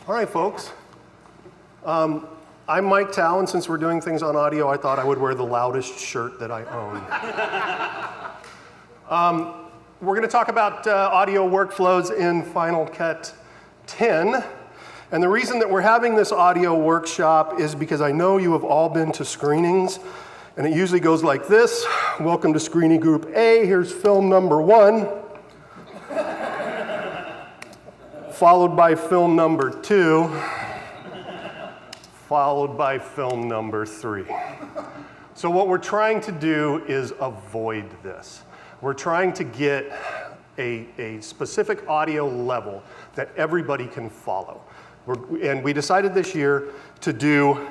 All right, folks. I'm Mike Towe, and since we're doing things on audio, I thought I would wear the loudest shirt that I own. We're going to talk about audio workflows in Final Cut 10. And the reason that we're having this audio workshop is because I know you have all been to screenings, and it usually goes like this. Welcome to screening group A. Here's film number 1. Followed by film number 2, followed by film number 3. So what we're trying to do is avoid this. We're trying to get a specific audio level that everybody can follow. And we decided this year to do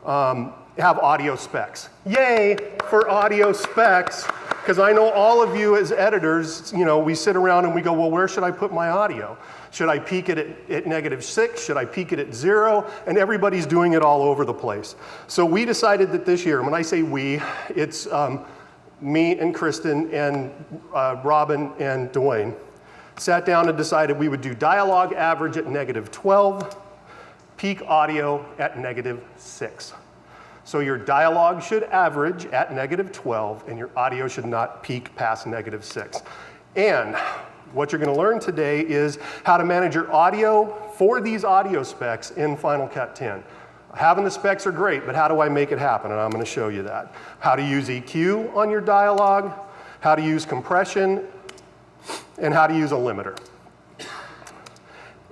have audio specs. Yay for audio specs, because I know all of you as editors, you know, we sit around and we go, well, where should I put my audio? Should I peak it at -6? Should I peak it at 0? And everybody's doing it all over the place. So we decided that this year, and when I say we, it's me and Kristen and Robin and Dwayne, sat down and decided we would do dialogue average at -12, peak audio at -6. So your dialogue should average at -12, and your audio should not peak past -6. And what you're going to learn today is how to manage your audio for these audio specs in Final Cut 10. Having the specs are great, but how do I make it happen? And I'm going to show you that. How to use EQ on your dialogue, how to use compression, and how to use a limiter.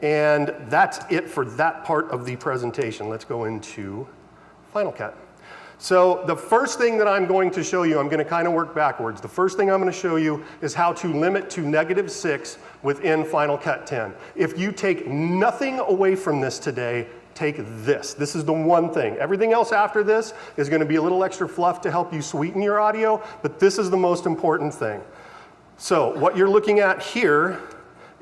And that's it for that part of the presentation. Let's go into Final Cut. So the first thing that I'm going to show you, I'm going to kind of work backwards. The first thing I'm going to show you is how to limit to -6 within Final Cut 10. If you take nothing away from this today, take this. This is the one thing. Everything else after this is going to be a little extra fluff to help you sweeten your audio, but this is the most important thing. So what you're looking at here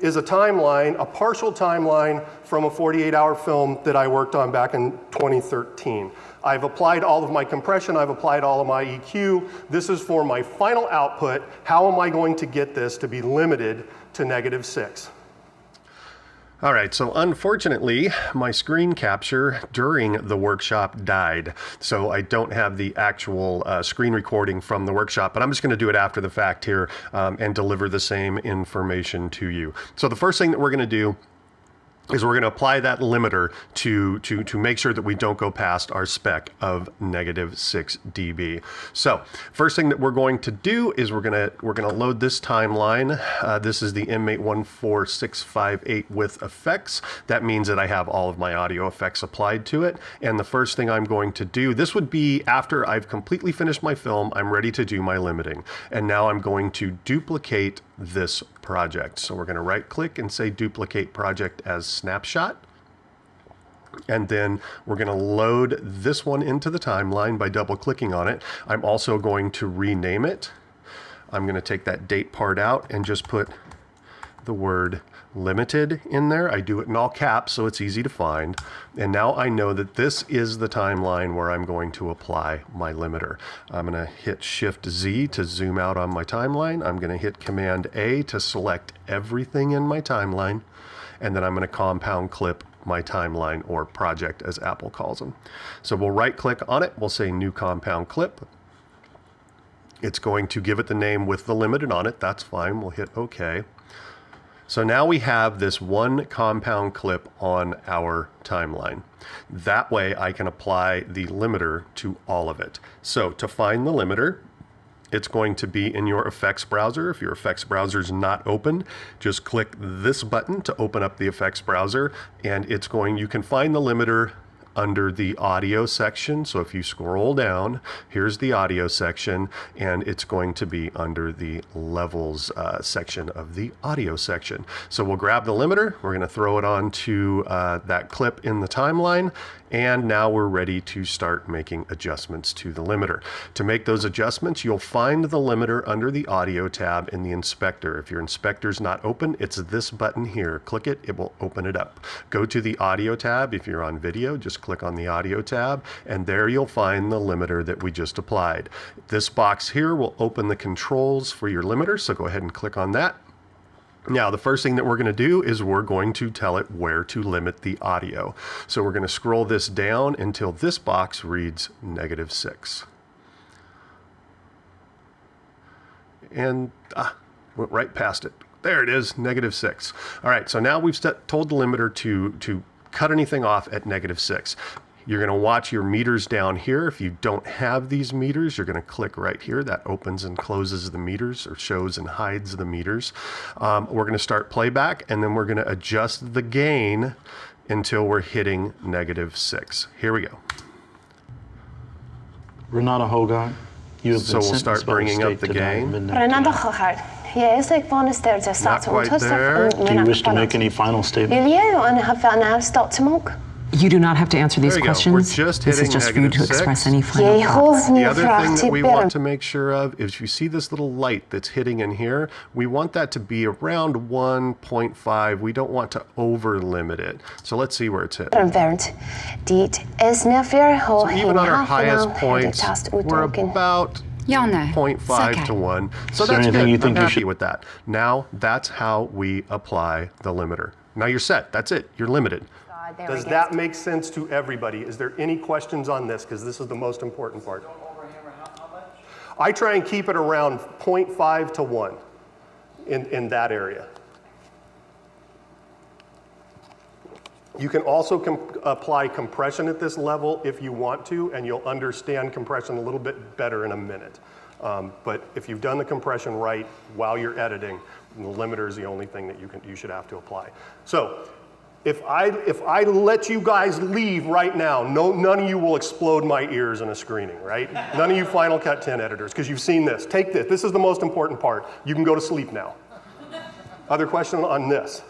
is a timeline, a partial timeline from a 48-hour film that I worked on back in 2013. I've applied all of my compression, I've applied all of my EQ. This is for my final output. How am I going to get this to be limited to -6? All right, so unfortunately, my screen capture during the workshop died. So I don't have the actual screen recording from the workshop, but I'm just gonna do it after the fact here and deliver the same information to you. So the first thing that we're gonna do is we're going to apply that limiter to make sure that we don't go past our spec of -6 dB. So first thing that we're going to do is we're going to load this timeline. This is the inmate 14658 with effects. That means that I have all of my audio effects applied to it. And the first thing I'm going to do, this would be after I've completely finished my film, I'm ready to do my limiting. And now I'm going to duplicate this project. So we're going to right click and say duplicate project as snapshot. And then we're going to load this one into the timeline by double clicking on it. I'm also going to rename it. I'm going to take that date part out and just put the word limited in there. I do it in all caps so it's easy to find. And now I know that this is the timeline where I'm going to apply my limiter. I'm going to hit Shift Z to zoom out on my timeline. I'm going to hit Command A to select everything in my timeline. And then I'm going to compound clip my timeline, or project as Apple calls them. So we'll right click on it. We'll say new compound clip. It's going to give it the name with the limited on it. That's fine. We'll hit OK. So now we have this one compound clip on our timeline. That way I can apply the limiter to all of it. So to find the limiter, it's going to be in your effects browser. If your effects browser is not open, just click this button to open up the effects browser, and you can find the limiter under the audio section. So if you scroll down, here's the audio section, and it's going to be under the levels section of the audio section. So we'll grab the limiter, we're going to throw it onto that clip in the timeline, and now we're ready to start making adjustments to the limiter. To make those adjustments, you'll find the limiter under the audio tab in the inspector. If your inspector's not open, it's this button here. Click it, it will open it up. Go to the audio tab. If you're on video, just click on the audio tab, and there you'll find the limiter that we just applied. This box here will open the controls for your limiter, so go ahead and click on that. Now, the first thing that we're going to do is we're going to tell it where to limit the audio. So we're going to scroll this down until this box reads -6. And went right past it. There it is, -6. All right, so now we've told the limiter to cut anything off at -6. You're going to watch your meters down here. If you don't have these meters, you're going to click right here. That opens and closes the meters, or shows and hides the meters. We're going to start playback, and then we're going to adjust the gain until we're hitting -6. Here we go. Renata Hogarth, you have been So we'll start bringing up the gain. Renata Hogarth. Not quite there. Do you wish to make any final statements? You do not have to answer these There you go. questions. We're just This is hitting just for you to -6. express any final thoughts. The other thing that we want to make sure of is you see this little light that's hitting in here, we want that to be around 1.5. We don't want to over limit it. So let's see where it's hit. So even on our highest points, we're about 0.5 to 1. So that's good. I'm happy with that. Now that's how we apply the limiter. Now you're set. That's it. You're limited. Does that make sense to everybody? Is there any questions on this? Because this is the most important part. I try and keep it around 0.5 to 1 in that area. You can also apply compression at this level if you want to, and you'll understand compression a little bit better in a minute. But if you've done the compression right while you're editing, the limiter is the only thing that you should have to apply. So if I let you guys leave right now, none of you will explode my ears in a screening, right? None of you Final Cut 10 editors, because you've seen this. Take this. This is the most important part. You can go to sleep now. Other question on this?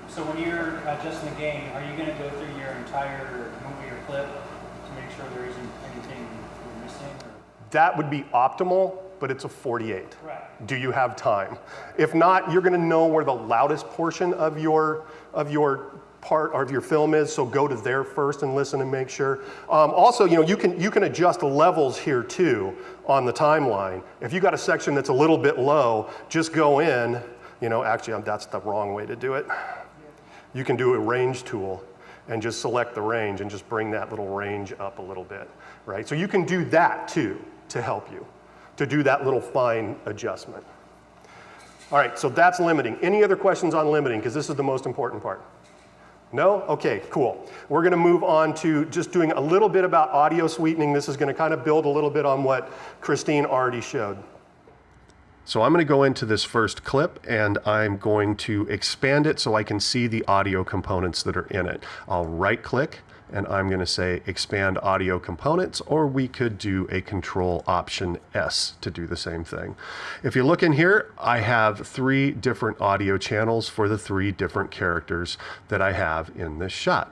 So when you're adjusting the gain, are you going to go through your entire movie or clip to make sure there isn't anything you're missing? Or? That would be optimal, but it's a 48. Right. Do you have time? If not, you're going to know where the loudest portion of your part of your film is, so go to there first and listen and make sure. Also, you can adjust levels here too on the timeline. If you got a section that's a little bit low, just go in. Actually, that's the wrong way to do it. You can do a range tool and just select the range and just bring that little range up a little bit, right? So you can do that too to help you, to do that little fine adjustment. All right, so that's limiting. Any other questions on limiting? Because this is the most important part. No? Okay, cool. We're going to move on to just doing a little bit about audio sweetening. This is going to kind of build a little bit on what Christine already showed. So I'm going to go into this first clip and I'm going to expand it so I can see the audio components that are in it. I'll right click and I'm going to say expand audio components, or we could do a Control Option S to do the same thing. If you look in here, I have 3 different audio channels for the 3 different characters that I have in this shot.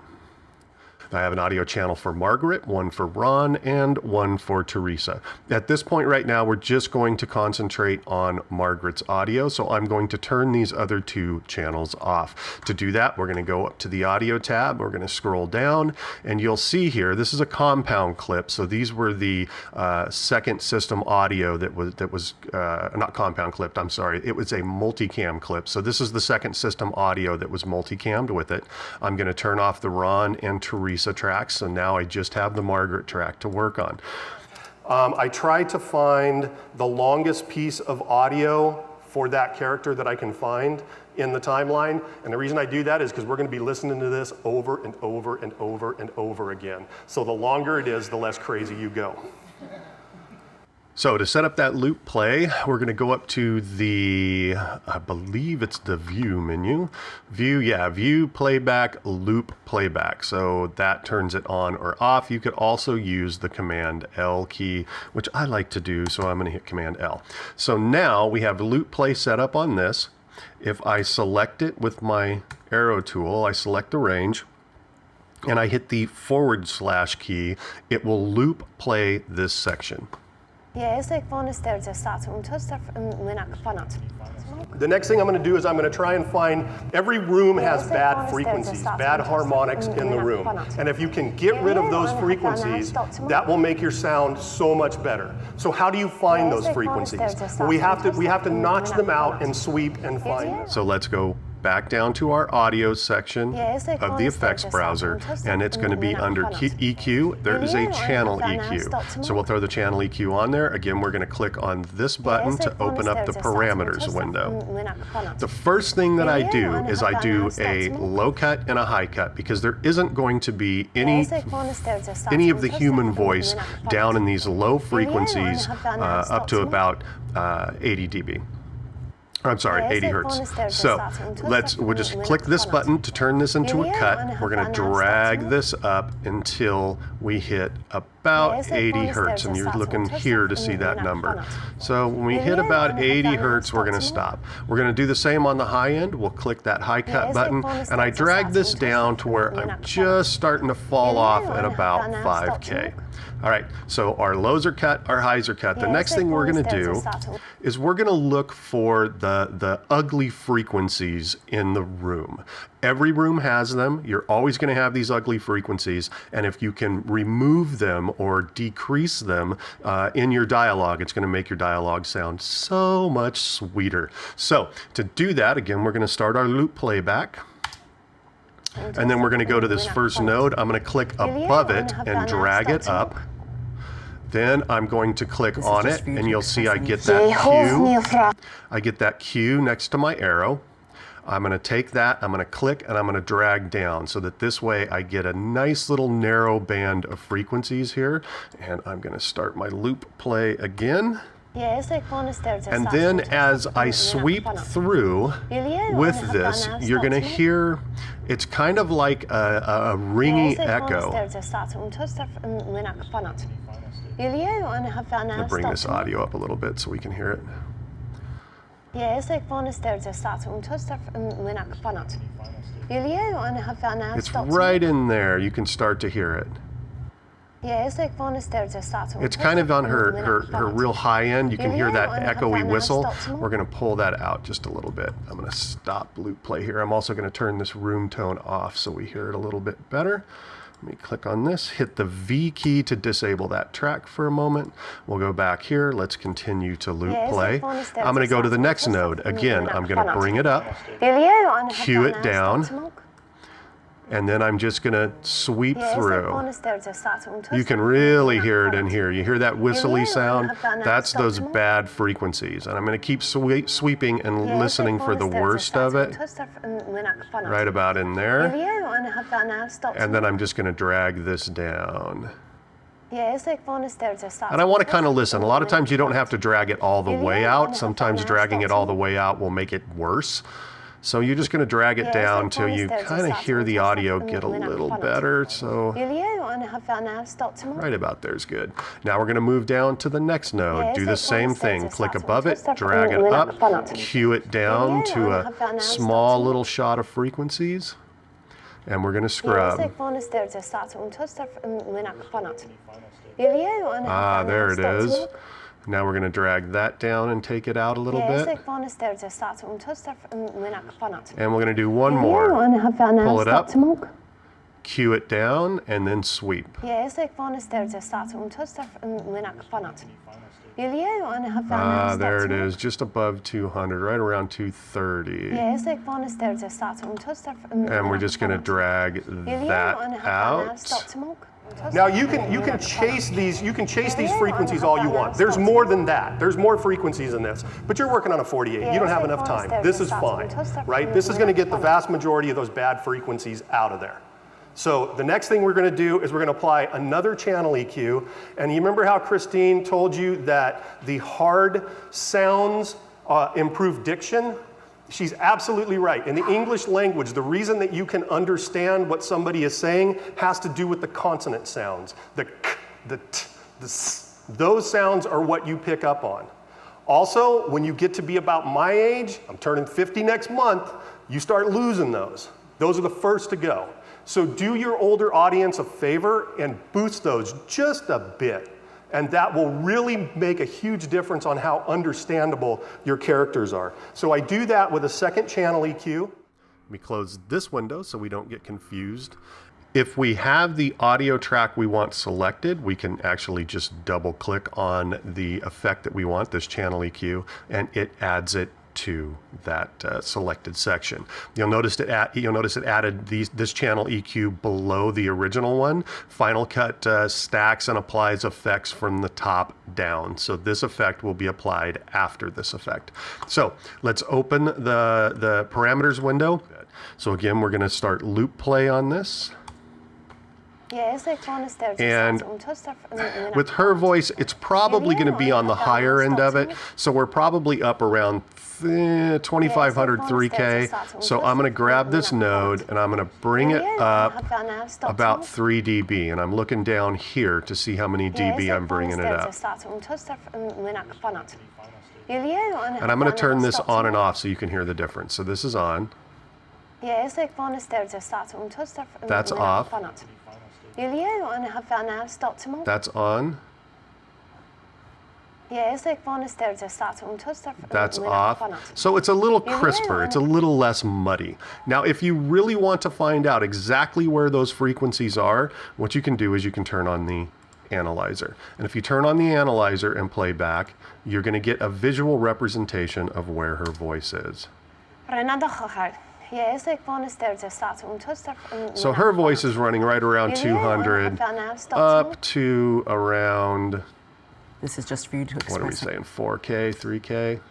I have an audio channel for Margaret, one for Ron, and one for Teresa. At this point right now, we're just going to concentrate on Margaret's audio, so I'm going to turn these other 2 channels off. To do that, we're going to go up to the audio tab, we're going to scroll down, and you'll see here, this is a compound clip, so these were the second system audio that was not compound clipped, I'm sorry, it was a multicam clip. So this is the second system audio that was multicammed with it. I'm going to turn off the Ron and Teresa tracks, so now I just have the Margaret track to work on. I tried to find the longest piece of audio for that character that I can find in the timeline, and the reason I do that is because we're going to be listening to this over and over and over and over again. So the longer it is, the less crazy you go. So to set up that loop play, we're going to go up to the, I believe it's the View menu. View, Playback, Loop, Playback. So that turns it on or off. You could also use the Command L key, which I like to do, so I'm going to hit Command L. So now we have loop play set up on this. If I select it with my arrow tool, I select the range, and I hit the / key, it will loop play this section. The next thing I'm going to do is I'm going to try and find, every room has bad frequencies, bad harmonics in the room. And if you can get rid of those frequencies, that will make your sound so much better. So how do you find those frequencies? Well, we have to notch them out and sweep and find them. So let's go back down to our audio section of the effects browser, and it's going to be under EQ. There is a channel EQ. So we'll throw the channel EQ on there. Again, we're going to click on this button to open up the parameters window. The first thing that I do is I do a low cut and a high cut, because there isn't going to be any of the human voice down in these low frequencies up to about 80 dB. I'm sorry, 80 hertz. So we'll just click this button to turn this into a cut. We're going to drag this up until we hit about 80 hertz, and you're looking here to see that number. So when we hit about 80 hertz, we're going to stop. We're going to do the same on the high end. We'll click that high cut button, and I drag this down to where I'm just starting to fall off at about 5K. All right, so our lows are cut, our highs are cut. The next thing we're going to do is we're going to look for the ugly frequencies in the room. Every room has them. You're always going to have these ugly frequencies, and if you can remove them or decrease them in your dialogue, it's going to make your dialogue sound so much sweeter. So to do that, again, we're going to start our loop playback. And then we're going to go to this first node. I'm going to click above it and drag it up. Then I'm going to click on it, and you'll see I get that cue. I get that cue next to my arrow. I'm going to take that, I'm going to click, and I'm going to drag down so that this way I get a nice little narrow band of frequencies here. And I'm going to start my loop play again. And then as I sweep through with this, you're going to hear, it's kind of like a ringy echo. I'm going to bring this audio up a little bit so we can hear it. It's right in there. You can start to hear it. It's kind of on her real high end. You can hear that echoey whistle. We're going to pull that out just a little bit. I'm going to stop loop play here. I'm also going to turn this room tone off so we hear it a little bit better. Let me click on this, hit the V key to disable that track for a moment. We'll go back here. Let's continue to loop play. I'm going to go to the next node. Again, I'm going to bring it up, cue it down, and then I'm just going to sweep through. You can really hear it in here. You hear that whistly sound? That's those bad frequencies. And I'm going to keep sweeping and listening for the worst of it, right about in there. And then I'm just going to drag this down. And I want to kind of listen. A lot of times you don't have to drag it all the way out. Sometimes dragging it all the way out will make it worse. So you're just going to drag it down until you kind of hear the audio get a little better. So right about there is good. Now we're going to move down to the next node. Do the same thing. Click above it, drag it up, cue it down to a small little shot of frequencies. And we're going to scrub. Ah, there it is. Now we're going to drag that down and take it out a little bit. And we're going to do one more. Pull it up, cue it down, and then sweep. There it is, just above 200, right around 230. And we're just going to drag that out. Now you can chase these frequencies all you want. There's more than that. There's more frequencies in this. But you're working on a 48. You don't have enough time. This is fine, right? This is going to get the vast majority of those bad frequencies out of there. So the next thing we're going to do is we're going to apply another channel EQ. And you remember how Christine told you that the hard sounds improve diction? She's absolutely right. In the English language, the reason that you can understand what somebody is saying has to do with the consonant sounds. The k, the t, the s. Those sounds are what you pick up on. Also, when you get to be about my age, I'm turning 50 next month, you start losing those. Those are the first to go. So do your older audience a favor and boost those just a bit. And that will really make a huge difference on how understandable your characters are. So I do that with a second channel EQ. Let me close this window so we don't get confused. If we have the audio track we want selected, we can actually just double click on the effect that we want, this channel EQ, and it adds it to that selected section. You'll notice it added this channel EQ below the original one. Final Cut stacks and applies effects from the top down. So this effect will be applied after this effect. So let's open the parameters window. So again, we're going to start loop play on this. And with her voice, it's probably going to be on the higher end of it. So we're probably up around 2500, 3K. So I'm going to grab this node and I'm going to bring it up about 3 dB. And I'm looking down here to see how many dB I'm bringing it up. And I'm going to turn this on and off so you can hear the difference. So this is on. That's off. That's on. That's off. So it's a little crisper, it's a little less muddy. Now, if you really want to find out exactly where those frequencies are, what you can do is you can turn on the analyzer. And if you turn on the analyzer and play back, you're going to get a visual representation of where her voice is. So her voice is running right around 200 up to around, This is just for you to express. what are we saying, 4K, 3K?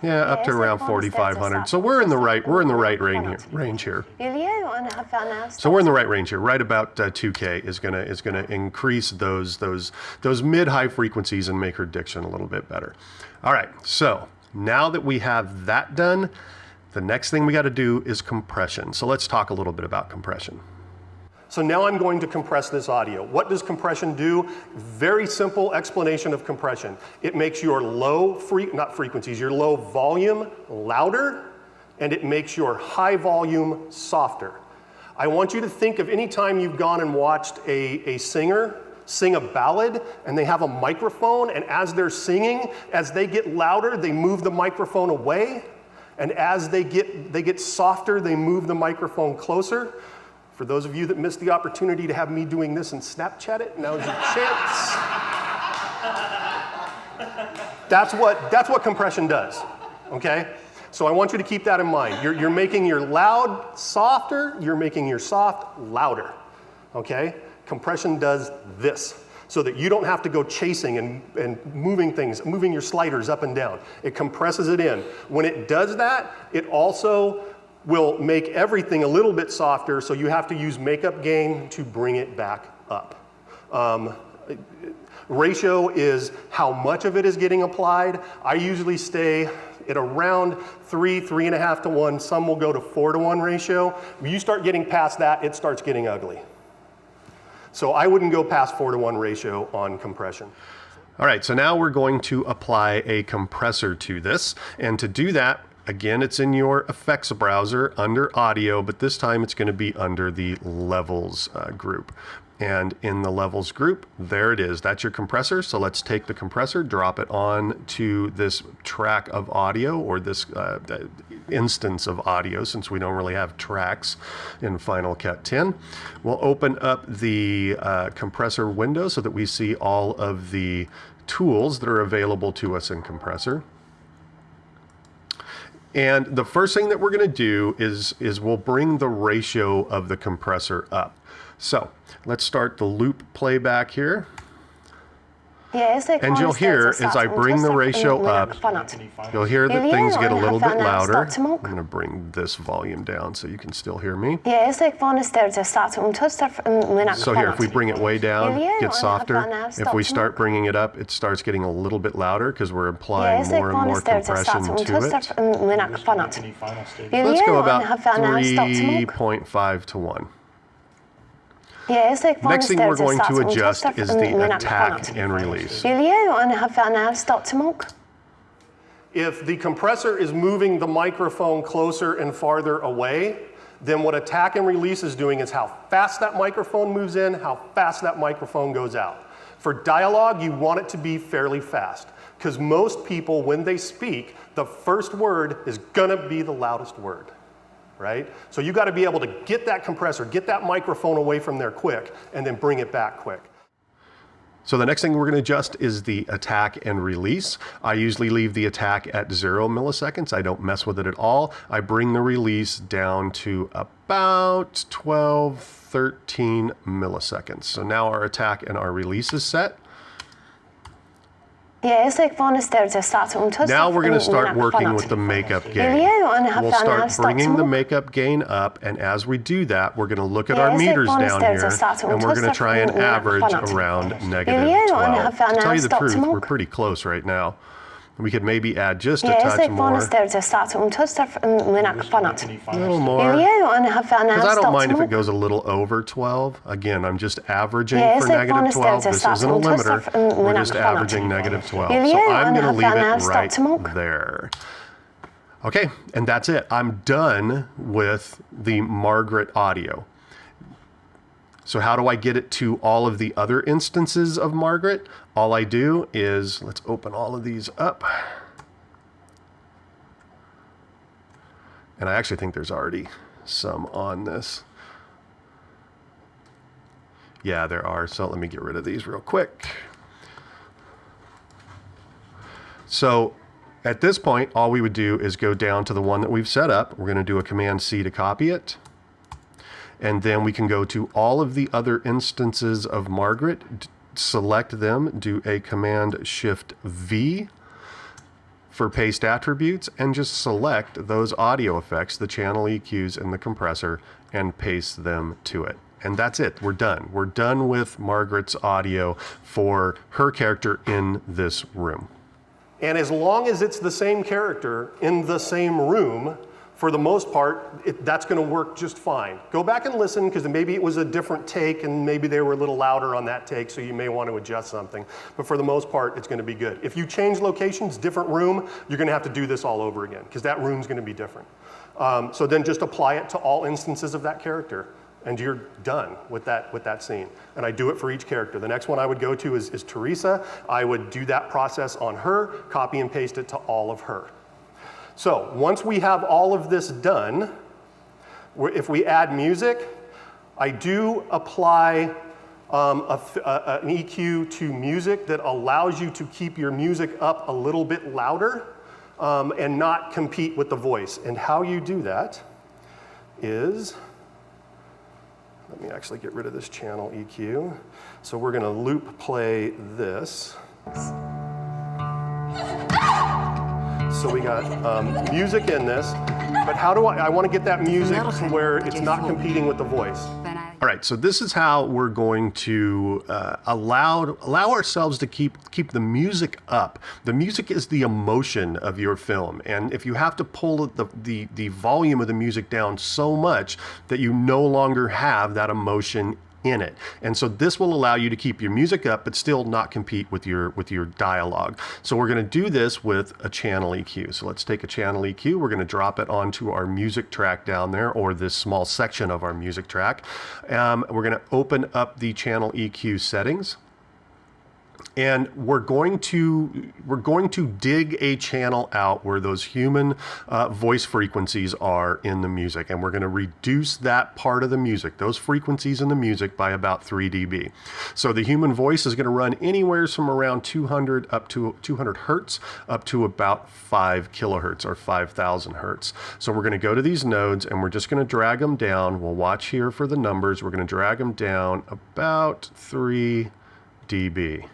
Yeah, up to around 4,500. So we're in the right range here. So we're in the right range here. Right about 2K is gonna increase those mid-high frequencies and make her diction a little bit better. All right. So now that we have that done, the next thing we got to do is compression. So let's talk a little bit about compression. So now I'm going to compress this audio. What does compression do? Very simple explanation of compression. It makes your low your low volume louder, and it makes your high volume softer. I want you to think of any time you've gone and watched a singer sing a ballad and they have a microphone, and as they're singing, as they get louder, they move the microphone away, and as they get softer, they move the microphone closer. For those of you that missed the opportunity to have me doing this and Snapchat it, now's your chance. That's what compression does, okay? So I want you to keep that in mind. You're making your loud softer, you're making your soft louder, okay? Compression does this, so that you don't have to go chasing and moving your sliders up and down. It compresses it in. When it does that, it also will make everything a little bit softer, so you have to use makeup gain to bring it back up. Ratio is how much of it is getting applied. I usually stay at around 3.5 to 1. Some will go to 4 to 1 ratio. When you start getting past that, it starts getting ugly. So I wouldn't go past 4 to 1 ratio on compression. All right, so now we're going to apply a compressor to this. And to do that, again, it's in your effects browser under audio, but this time it's going to be under the levels group. And in the levels group, there it is. That's your compressor. So let's take the compressor, drop it on to this track of audio, or this instance of audio, since we don't really have tracks in Final Cut 10. We'll open up the compressor window so that we see all of the tools that are available to us in compressor. And the first thing that we're going to do is we'll bring the ratio of the compressor up. So let's start the loop playback here. And you'll hear, as I bring the ratio up, you'll hear that things get a little bit louder. I'm going to bring this volume down so you can still hear me. So here, if we bring it way down, it gets softer. If we start bringing it up, it starts getting a little bit louder because we're applying more and more compression to it. Let's go about 3.5 to 1. Next thing we're going to adjust is the attack and release. If the compressor is moving the microphone closer and farther away, then what attack and release is doing is how fast that microphone moves in, how fast that microphone goes out. For dialogue, you want it to be fairly fast, because most people, when they speak, the first word is gonna be the loudest word, right? So you gotta be able to get that compressor, get that microphone away from there quick, and then bring it back quick. So the next thing we're going to adjust is the attack and release. I usually leave the attack at 0 milliseconds. I don't mess with it at all. I bring the release down to about 12, 13 milliseconds. So now our attack and our release is set. Now we're going to start working with the makeup gain. We'll start bringing the makeup gain up, and as we do that, we're going to look at our meters down here, and we're going to try and average around -12. To tell you the truth, we're pretty close right now. We could maybe add just a touch more. A little more. Because I don't mind if it goes a little over 12. Again, I'm just averaging for -12. This isn't a limiter. We're just averaging -12. So I'm going to leave it right there. Okay, and that's it. I'm done with the Margaret audio. So how do I get it to all of the other instances of Margaret? All I do is, let's open all of these up. And I actually think there's already some on this. Yeah, there are. So let me get rid of these real quick. So at this point, all we would do is go down to the one that we've set up. We're going to do a Command-C to copy it. And then we can go to all of the other instances of Margaret, select them, do a Command-Shift-V for paste attributes, and just select those audio effects, the channel EQs and the compressor, and paste them to it. And that's it. We're done. We're done with Margaret's audio for her character in this room. And as long as it's the same character in the same room, for the most part, that's going to work just fine. Go back and listen, because maybe it was a different take and maybe they were a little louder on that take, so you may want to adjust something. But for the most part, it's going to be good. If you change locations, different room, you're going to have to do this all over again, because that room's going to be different. So then just apply it to all instances of that character, and you're done with that scene. And I do it for each character. The next one I would go to is Teresa. I would do that process on her, copy and paste it to all of her. So once we have all of this done, if we add music, I do apply an EQ to music that allows you to keep your music up a little bit louder and not compete with the voice. And how you do that is, let me actually get rid of this channel EQ. So we're going to loop play this. So we got music in this, but how do I want to get that music to where it's not competing with the voice. All right, so this is how we're going to allow ourselves to keep the music up. The music is the emotion of your film, and if you have to pull the volume of the music down so much that you no longer have that emotion in it. And so this will allow you to keep your music up but still not compete with your dialogue. So we're going to do this with a channel EQ. So let's take a channel EQ. We're going to drop it onto our music track down there, or this small section of our music track. We're going to open up the channel EQ settings. And we're going to dig a channel out where those human voice frequencies are in the music, and we're going to reduce that part of the music, those frequencies in the music, by about 3 dB. So the human voice is going to run anywhere from around 200 hertz up to about 5 kilohertz or 5,000 hertz. So we're going to go to these nodes and we're just going to drag them down. We'll watch here for the numbers. We're going to drag them down about 3 dB.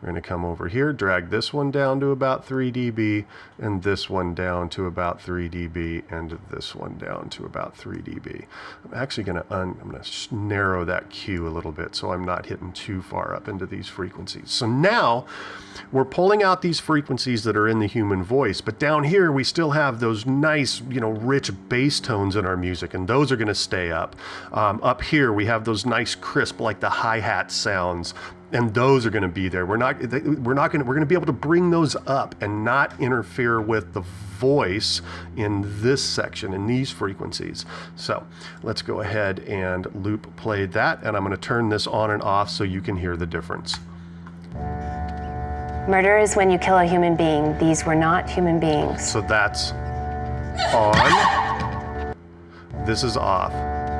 We're going to come over here, drag this one down to about 3 dB, and this one down to about 3 dB, and this one down to about 3 dB. I'm actually going to narrow that Q a little bit so I'm not hitting too far up into these frequencies. So now we're pulling out these frequencies that are in the human voice, but down here we still have those nice, rich bass tones in our music, and those are going to stay up. Up here we have those nice crisp, like the hi-hat sounds, And those are going to be there. We're going to be able to bring those up and not interfere with the voice in this section, in these frequencies. So let's go ahead and loop play that, and I'm going to turn this on and off so you can hear the difference. Murder is when you kill a human being. These were not human beings. So that's on. This is off.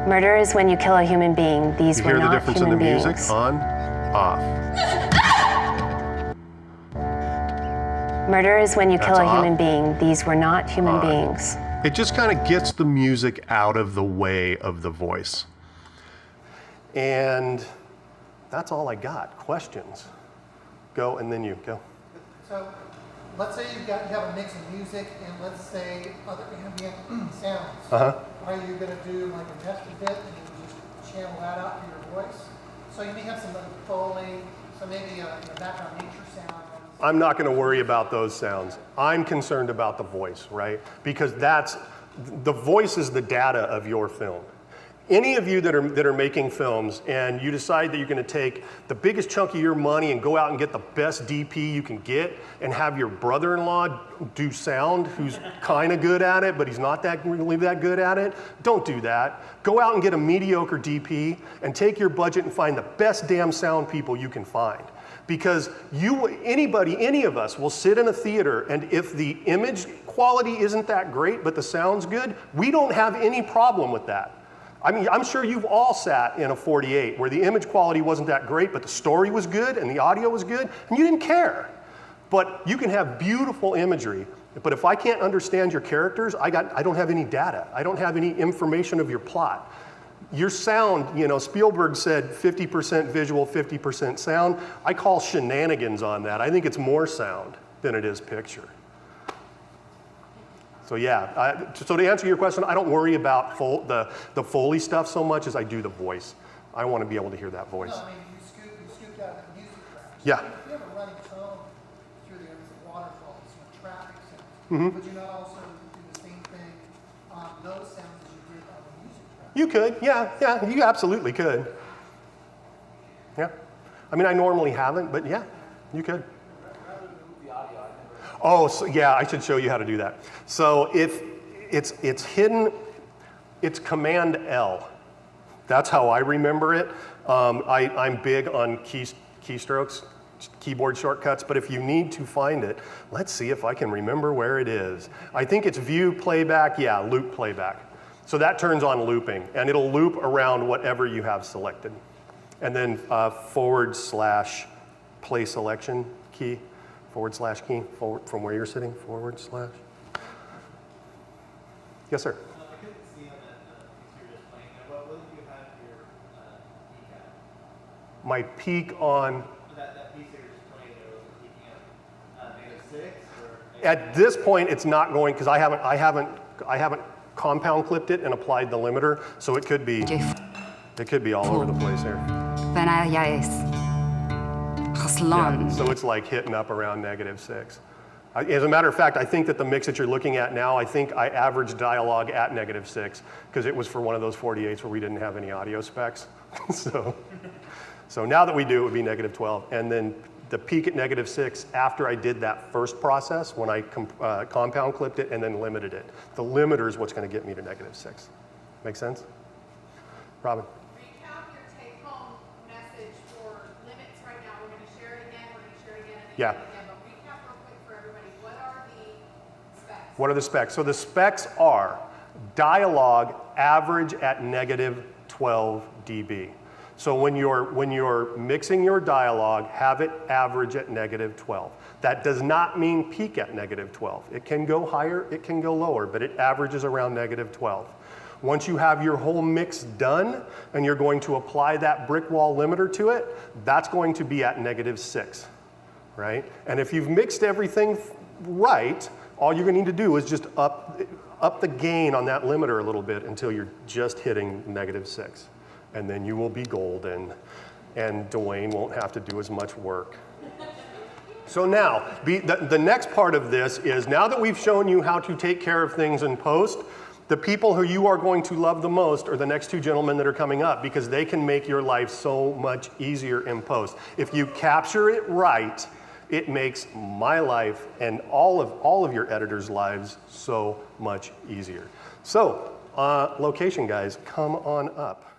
Murder is when you kill a human being. These You were hear the not difference in the human music? beings. On, off. Murder is when you kill That's a off. human being. These were not human beings. It just kind of gets the music out of the way of the voice. And that's all I got. Questions? Go, and then you go. So, let's say you have a mix of music and let's say other ambient sounds. Are you going to do like a master bit and you just channel that out for your voice? So you may have some like Foley, so maybe a background nature sound. I'm not going to worry about those sounds. I'm concerned about the voice, right? Because the voice is the data of your film. Any of you that are making films and you decide that you're going to take the biggest chunk of your money and go out and get the best DP you can get and have your brother-in-law do sound who's kind of good at it, but he's not really that good at it, don't do that. Go out and get a mediocre DP and take your budget and find the best damn sound people you can find. Because any of us will sit in a theater, and if the image quality isn't that great, but the sound's good, we don't have any problem with that. I mean, I'm sure you've all sat in a 48 where the image quality wasn't that great, but the story was good and the audio was good, and you didn't care. But you can have beautiful imagery, but if I can't understand your characters, I don't have any data. I don't have any information of your plot. Your sound, Spielberg said 50% visual, 50% sound. I call shenanigans on that. I think it's more sound than it is picture. So yeah, so to answer your question, I don't worry about the Foley stuff so much as I do the voice. I want to be able to hear that voice. No, I mean, you scooped out the music tracks. Yeah. If you have a running tone through the areas of waterfalls, traffic sounds, would you not also do the same thing on those sounds as you did on the music track? You could, yeah, you absolutely could. Yeah. I mean, I normally haven't, but yeah, you could. Oh, so yeah, I should show you how to do that. So if it's hidden, it's Command L. That's how I remember it. I'm big on keystrokes, keyboard shortcuts, but if you need to find it, let's see if I can remember where it is. I think it's View Playback, yeah, Loop Playback. So that turns on looping, and it'll loop around whatever you have selected. And then / play selection key. / key, forward, from where you're sitting, /. Yes, sir. I couldn't see on that piece you were just playing. What did you have your peak at? My peak on, That piece that you were just playing there, was it peaking at -6 or? at this point, it's not going, because I haven't compound clipped it and applied the limiter, so it could be all over the place here. Yeah, so it's like hitting up around -6. As a matter of fact, I think that the mix that you're looking at now, I think I averaged dialogue at -6 because it was for one of those 48s where we didn't have any audio specs. So now that we do, it would be -12. And then the peak at -6 after I did that first process when I compound clipped it and then limited it. The limiter is what's going to get me to -6. Make sense? Robin? Recap your take-home message for limits right now. We're going to share it again, we're going to share it again, and Yeah. again. But recap real quick for everybody. What are the specs? What are the specs? So the specs are dialogue average at -12 dB. So when you're mixing your dialogue, have it average at -12. That does not mean peak at -12. It can go higher, it can go lower, but it averages around -12. Once you have your whole mix done and you're going to apply that brick wall limiter to it, that's going to be at -6, right? And if you've mixed everything right, all you're going to need to do is just up the gain on that limiter a little bit until you're just hitting -6. And then you will be golden, and Dwayne won't have to do as much work. So now, the next part of this is, now that we've shown you how to take care of things in post, The people who you are going to love the most are the next two gentlemen that are coming up because they can make your life so much easier in post. If you capture it right, it makes my life and all of your editors' lives so much easier. So, location guys, come on up.